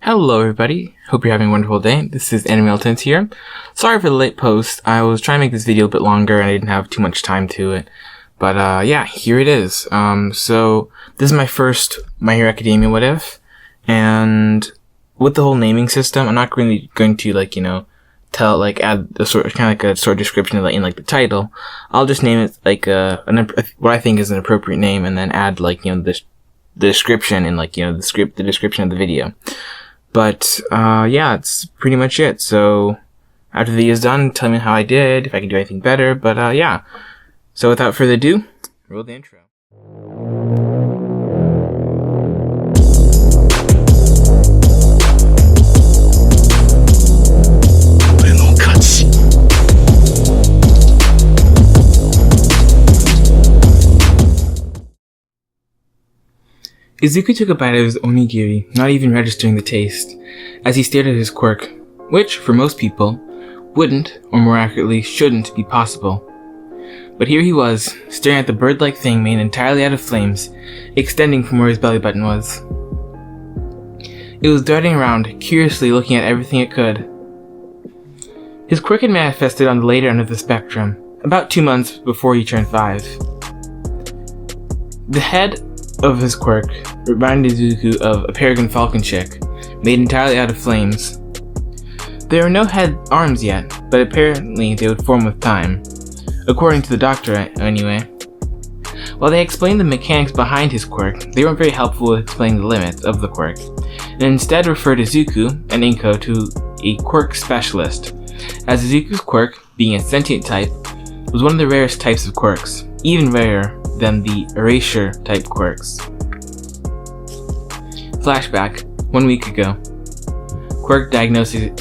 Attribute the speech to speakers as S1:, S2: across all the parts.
S1: Hello everybody, hope you're having a wonderful day. This is Animaltons here. Sorry for the late post. I was trying to make this video a bit longer and I didn't have too much time to it. But yeah, here it is. So this is my first My Hero Academia What If. And with the whole naming system, I'm not really going to add a sort of kind of like a short description in the title. I'll just name it like what I think is an appropriate name and then add the description in the description of the video. But, yeah, it's pretty much it. So, after the video is done, tell me how I did, if I can do anything better, but, yeah. So, without further ado, roll the intro. Izuku took a bite of his onigiri, not even registering the taste, as he stared at his quirk, which, for most people, wouldn't, or more accurately, shouldn't be possible. But here he was, staring at the bird-like thing made entirely out of flames, extending from where his belly button was. It was darting around, curiously looking at everything it could. His quirk had manifested on the later end of the spectrum, about 2 months before he turned 5. The head of his quirk reminded Izuku of a Peregrine Falcon chick, made entirely out of flames. There were no head arms yet, but apparently they would form with time. According to the doctor, anyway. While they explained the mechanics behind his quirk, they weren't very helpful with explaining the limits of the quirk, and instead referred Izuku and Inko to a quirk specialist, as Izuku's quirk, being a sentient type, was one of the rarest types of quirks, even rarer than the erasure type quirks. Flashback, 1 week ago. Quirk diagnosis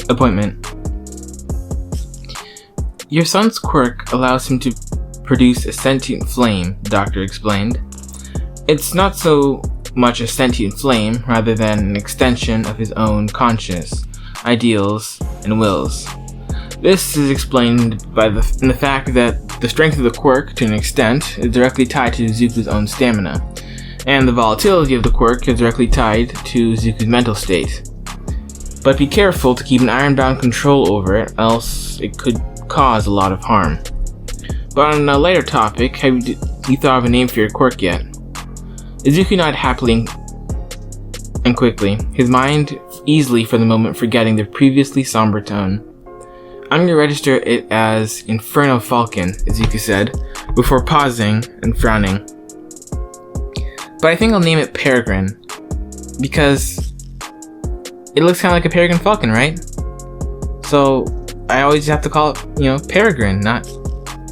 S1: appointment. Your son's quirk allows him to produce a sentient flame, the doctor explained. It's not so much a sentient flame, rather than an extension of his own conscious, ideals, and wills. This is explained in the fact that the strength of the quirk, to an extent, is directly tied to Izuku's own stamina, and the volatility of the quirk is directly tied to Izuku's mental state. But be careful to keep an ironbound control over it, else it could cause a lot of harm. But on a lighter topic, have you thought of a name for your quirk yet? Izuku nodded happily and quickly, his mind easily for the moment forgetting the previously somber tone. I'm going to register it as Inferno Falcon, Izuku said, before pausing and frowning. But I think I'll name it Peregrine, because it looks kind of like a Peregrine Falcon, right? So I always have to call it, Peregrine, not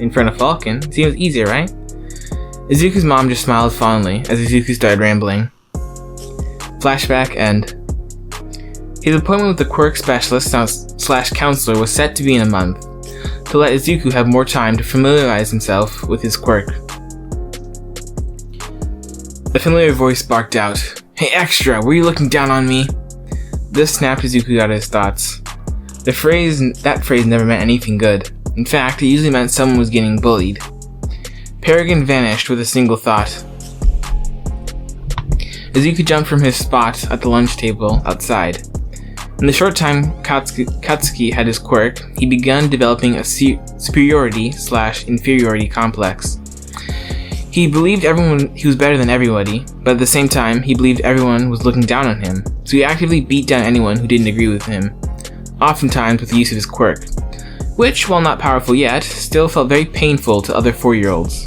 S1: Inferno Falcon. Seems easier, right? Izuku's mom just smiled fondly as Izuku started rambling. Flashback end. His appointment with the quirk specialist / counselor was set to be in a month, to let Izuku have more time to familiarize himself with his quirk. A familiar voice barked out, "Hey extra, were you looking down on me?" This snapped Izuku out of his thoughts. That phrase never meant anything good. In fact, it usually meant someone was getting bullied. Peregrine vanished with a single thought. Izuku jumped from his spot at the lunch table outside. In the short time Katsuki had his quirk, he began developing a superiority / inferiority complex. He believed he was better than everybody, but at the same time, he believed everyone was looking down on him, so he actively beat down anyone who didn't agree with him, oftentimes with the use of his quirk, which, while not powerful yet, still felt very painful to other 4-year-olds.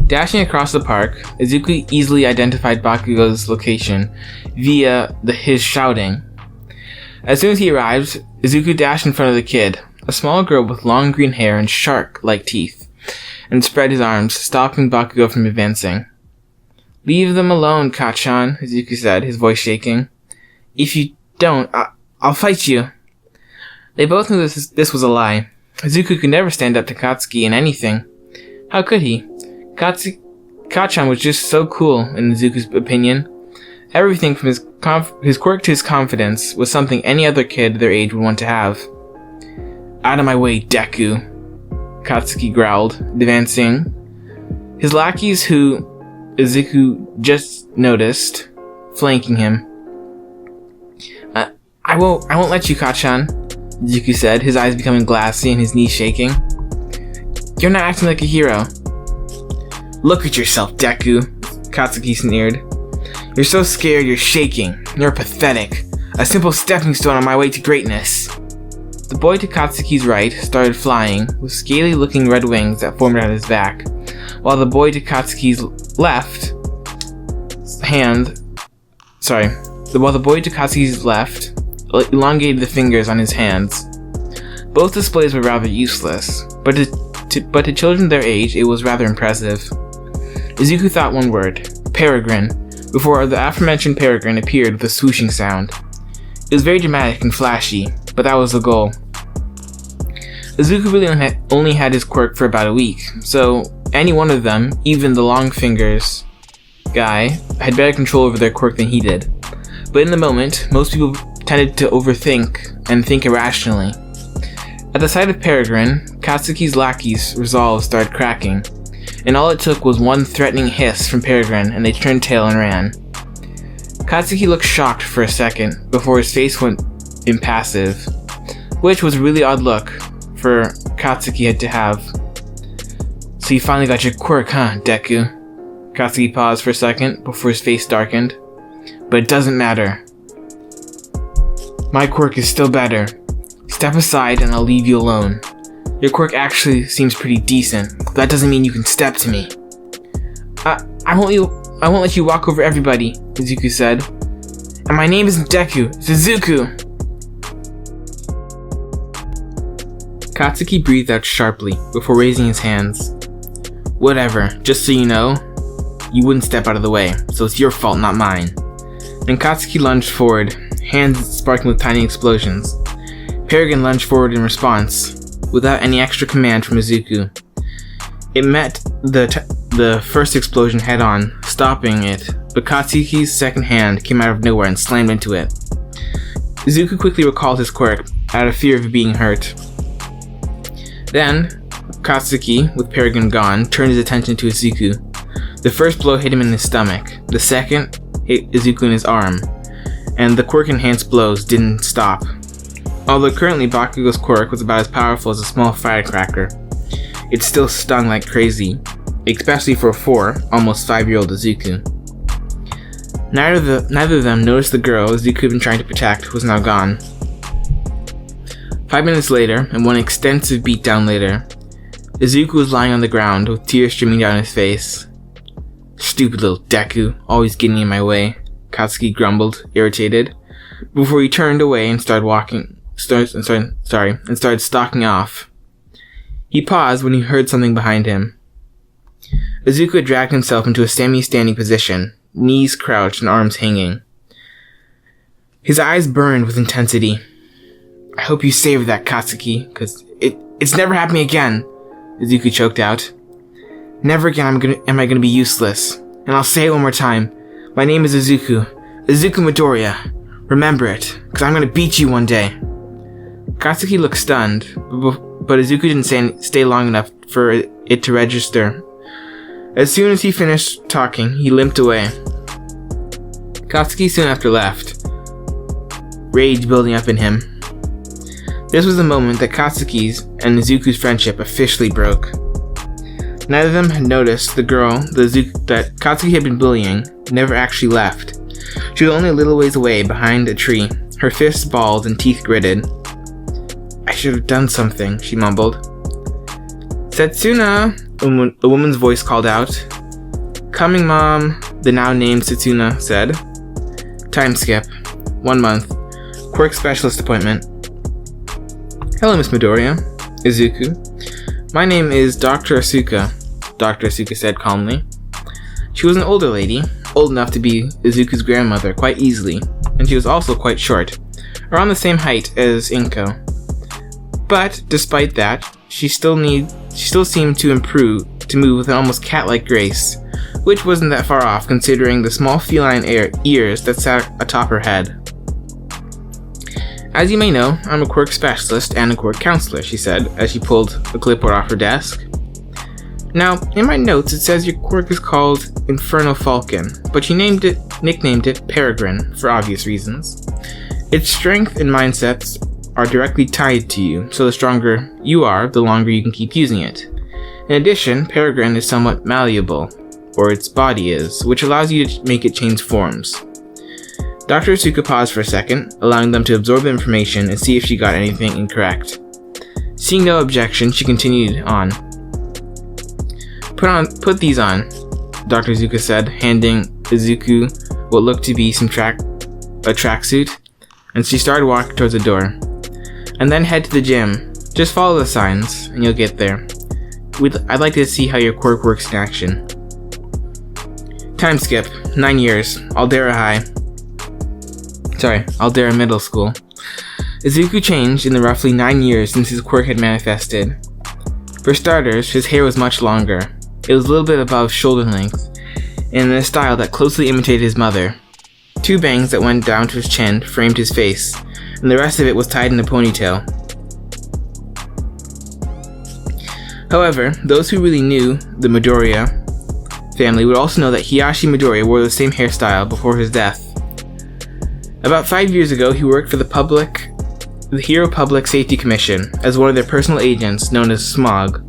S1: Dashing across the park, Izuku easily identified Bakugo's location via his shouting. As soon as he arrived, Izuku dashed in front of the kid, a small girl with long green hair and shark-like teeth, and spread his arms, stopping Bakugo from advancing. "Leave them alone, Kachan," Izuku said, his voice shaking. "If you don't, I'll fight you." They both knew this was a lie. Izuku could never stand up to Katsuki in anything. How could he? Kachan was just so cool, in Izuku's opinion. Everything from his quirk to his confidence was something any other kid their age would want to have. "Out of my way, Deku," Katsuki growled, advancing. His lackeys, who Izuku just noticed, flanking him, I won't let you, Kachan, Izuku said, his eyes becoming glassy and his knees shaking. You're not acting like a hero. Look at yourself, Deku, Katsuki sneered. You're so scared you're shaking. You're pathetic. A simple stepping stone on my way to greatness. The boy to Katsuki's right started flying, with scaly-looking red wings that formed out his back, while the boy to Katsuki's left elongated the fingers on his hands. Both displays were rather useless, but to children their age, it was rather impressive. Izuku thought one word, Peregrine, before the aforementioned Peregrine appeared with a swooshing sound. It was very dramatic and flashy, but that was the goal. Izuku really only had his quirk for about a week, so any one of them, even the long fingers guy, had better control over their quirk than he did. But in the moment, most people tended to overthink and think irrationally. At the sight of Peregrine, Katsuki's lackey's resolve started cracking, and all it took was one threatening hiss from Peregrine and they turned tail and ran. Katsuki looked shocked for a second before his face went impassive, which was a really odd look for Katsuki had to have. So you finally got your quirk, huh, Deku? Katsuki paused for a second before his face darkened. But it doesn't matter. My quirk is still better. Step aside and I'll leave you alone. Your quirk actually seems pretty decent, but that doesn't mean you can step to me. I won't let you walk over everybody, Izuku said. And my name isn't Deku, it's Izuku! Katsuki breathed out sharply before raising his hands. Whatever, just so you know, you wouldn't step out of the way, so it's your fault, not mine. Then Katsuki lunged forward, hands sparking with tiny explosions. Peregrine lunged forward in response, without any extra command from Izuku. It met the first explosion head-on, stopping it, but Katsuki's second hand came out of nowhere and slammed into it. Izuku quickly recalled his quirk, out of fear of being hurt. Then, Katsuki, with Peregrine gone, turned his attention to Izuku. The first blow hit him in his stomach, the second hit Izuku in his arm, and the quirk-enhanced blows didn't stop. Although currently Bakugo's quirk was about as powerful as a small firecracker, it still stung like crazy, especially for a almost 5-year-old Izuku. Neither of them noticed the girl Izuku had been trying to protect was now gone. 5 minutes later, and one extensive beatdown later, Izuku was lying on the ground with tears streaming down his face. Stupid little Deku, always getting in my way, Katsuki grumbled, irritated, before he turned away and started stalking off. He paused when he heard something behind him. Izuku had dragged himself into a semi-standing position, knees crouched and arms hanging. His eyes burned with intensity. I hope you saved that, Katsuki, because it's never happening again, Izuku choked out. Never again am I gonna be useless. And I'll say it one more time. My name is Izuku. Izuku Midoriya. Remember it, because I'm gonna beat you one day. Katsuki looked stunned, but Izuku didn't stay long enough for it to register. As soon as he finished talking, he limped away. Katsuki soon after left, rage building up in him. This was the moment that Katsuki's and Izuku's friendship officially broke. Neither of them had noticed the girl that Katsuki had been bullying never actually left. She was only a little ways away behind a tree, her fists balled and teeth gritted. I should have done something, she mumbled. Setsuna, a woman's voice called out. Coming, Mom, the now named Setsuna said. Time skip. 1 month. Quirk specialist appointment. Hello, Miss Midoriya. Izuku. My name is Dr. Asuka, Dr. Asuka said calmly. She was an older lady, old enough to be Izuku's grandmother quite easily, and she was also quite short, around the same height as Inko. But, despite that, she still seemed to move with an almost cat-like grace, which wasn't that far off considering the small feline ears that sat atop her head. As you may know, I'm a quirk specialist and a quirk counselor, she said, as she pulled a clipboard off her desk. Now, in my notes it says your quirk is called Inferno Falcon, but she nicknamed it Peregrine for obvious reasons. Its strength and mindsets are directly tied to you, so the stronger you are, the longer you can keep using it. In addition, Peregrine is somewhat malleable, or its body is, which allows you to make it change forms. Dr. Izuku paused for a second, allowing them to absorb the information and see if she got anything incorrect. Seeing no objection, she continued on. Put these on, Dr. Izuku said, handing Izuku what looked to be a tracksuit, and she started walking towards the door. And then head to the gym. Just follow the signs, and you'll get there. I'd like to see how your quirk works in action. Time skip, 9 years, Aldera Middle School. Izuku changed in the roughly 9 years since his quirk had manifested. For starters, his hair was much longer. It was a little bit above shoulder length, and in a style that closely imitated his mother. 2 bangs that went down to his chin framed his face, and the rest of it was tied in a ponytail. However, those who really knew the Midoriya family would also know that Hiyashi Midoriya wore the same hairstyle before his death. About 5 years ago, he worked for the Hero Public Safety Commission as one of their personal agents known as Smog.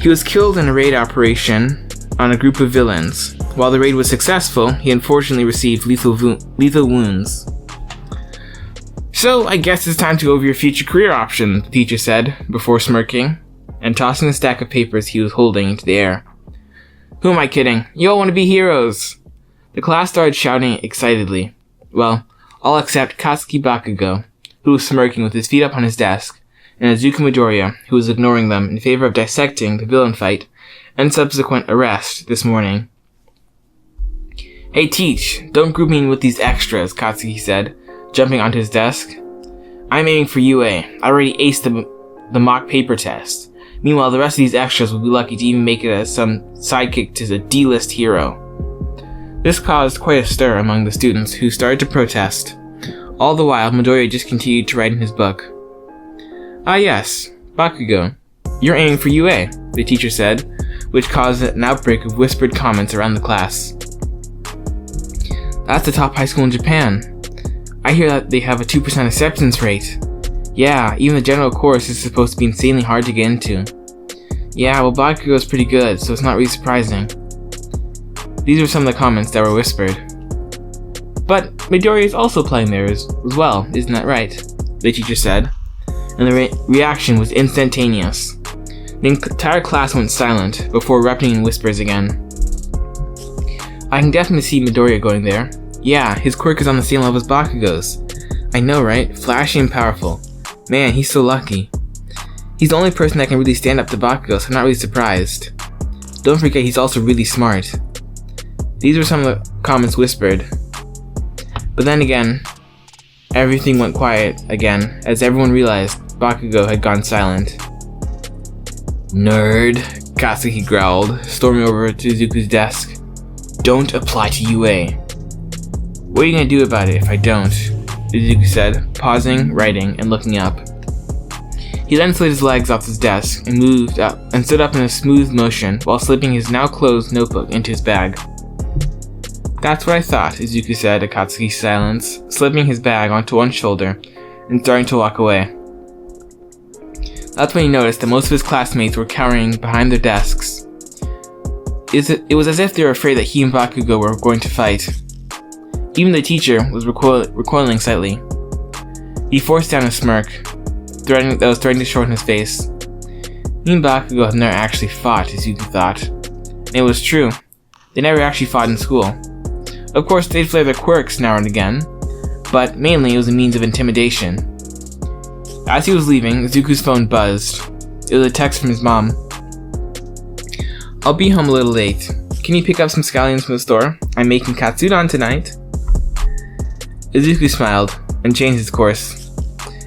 S1: He was killed in a raid operation on a group of villains. While the raid was successful, he unfortunately received lethal wounds. So, I guess it's time to go over your future career options, the teacher said, before smirking, and tossing the stack of papers he was holding into the air. Who am I kidding? You all want to be heroes! The class started shouting excitedly. Well, all except Katsuki Bakugo, who was smirking with his feet up on his desk, and Izuku Midoriya, who was ignoring them in favor of dissecting the villain fight and subsequent arrest this morning. Hey Teach, don't group me in with these extras, Katsuki said, jumping onto his desk. I'm aiming for UA. I already aced the mock paper test. Meanwhile, the rest of these extras will be lucky to even make it as some sidekick to the D-list hero. This caused quite a stir among the students, who started to protest. All the while, Midoriya just continued to write in his book. Ah yes, Bakugo. You're aiming for UA, the teacher said, which caused an outbreak of whispered comments around the class. That's the top high school in Japan. I hear that they have a 2% acceptance rate. Yeah, even the general course is supposed to be insanely hard to get into. Yeah, well Bakugo's pretty good, so it's not really surprising. These were some of the comments that were whispered. But Midoriya is also playing there as well, isn't that right? The teacher said, and the reaction was instantaneous. The entire class went silent before erupting in whispers again. I can definitely see Midoriya going there. Yeah, his quirk is on the same level as Bakugo's. I know, right? Flashy and powerful. Man, he's so lucky. He's the only person that can really stand up to Bakugo, so I'm not really surprised. Don't forget he's also really smart. These were some of the comments whispered. But then again, everything went quiet again as everyone realized Bakugo had gone silent. Nerd, Katsuki growled, storming over to Izuku's desk. Don't apply to UA. What are you gonna do about it if I don't? Izuku said, pausing, writing, and looking up. He then slid his legs off his desk and moved up and stood up in a smooth motion while slipping his now closed notebook into his bag. That's what I thought, Izuku said at Katsuki's silence, slipping his bag onto one shoulder and starting to walk away. That's when he noticed that most of his classmates were cowering behind their desks. It was as if they were afraid that he and Bakugo were going to fight. Even the teacher was recoiling slightly. He forced down a smirk that was threatening to shorten his face. He and Bakugo had never actually fought, Izuku thought. And it was true. They never actually fought in school. Of course, they'd flare their quirks now and again, but mainly it was a means of intimidation. As he was leaving, Izuku's phone buzzed. It was a text from his mom. I'll be home a little late. Can you pick up some scallions from the store? I'm making katsudon tonight. Izuku smiled and changed his course.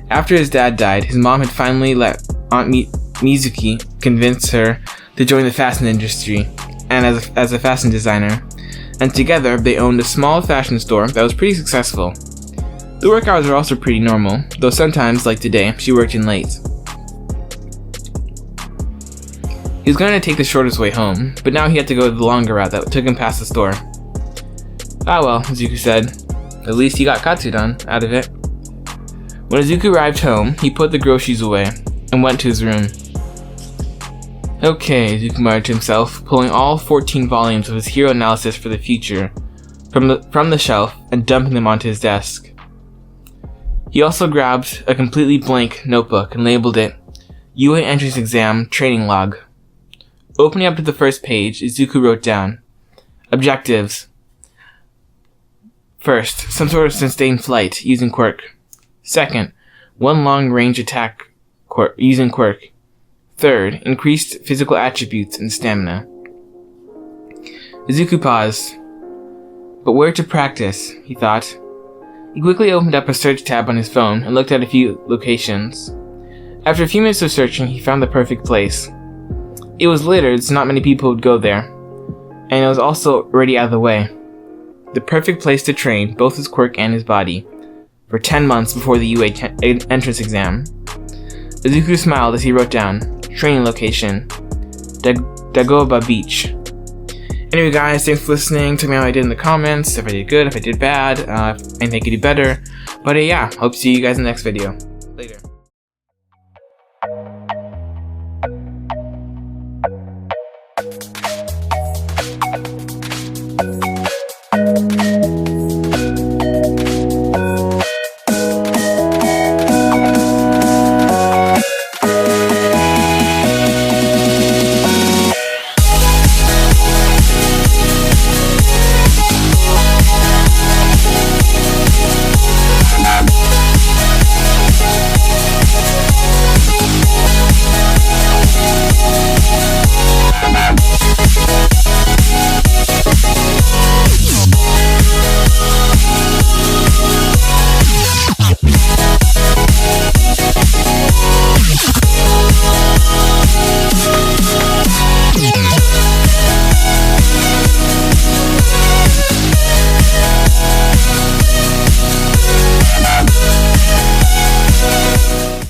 S1: After his dad died, his mom had finally let Aunt Mizuki convince her to join the fashion industry and as a fashion designer, and together they owned a small fashion store that was pretty successful. The work hours were also pretty normal, though sometimes, like today, she worked in late. He was going to take the shortest way home, but now he had to go the longer route that took him past the store. Ah well, Izuku said. At least he got Katsudan out of it. When Izuku arrived home, he put the groceries away and went to his room. Okay, Izuku muttered to himself, pulling all 14 volumes of his hero analysis for the future from the shelf and dumping them onto his desk. He also grabbed a completely blank notebook and labeled it UA Entrance Exam Training Log. Opening up to the first page, Izuku wrote down objectives. First, some sort of sustained flight using Quirk. Second, one long-range attack using Quirk. Third, increased physical attributes and stamina. Izuku paused. But where to practice, he thought. He quickly opened up a search tab on his phone and looked at a few locations. After a few minutes of searching, he found the perfect place. It was littered, so not many people would go there, and it was also already out of the way. The perfect place to train both his Quirk and his body, for 10 months before the UA entrance exam. Izuku smiled as he wrote down, training location, Dagoba Beach. Anyway guys, thanks for listening. Tell me how I did in the comments, if I did good, if I did bad, anything I could do better. But yeah, hope to see you guys in the next video.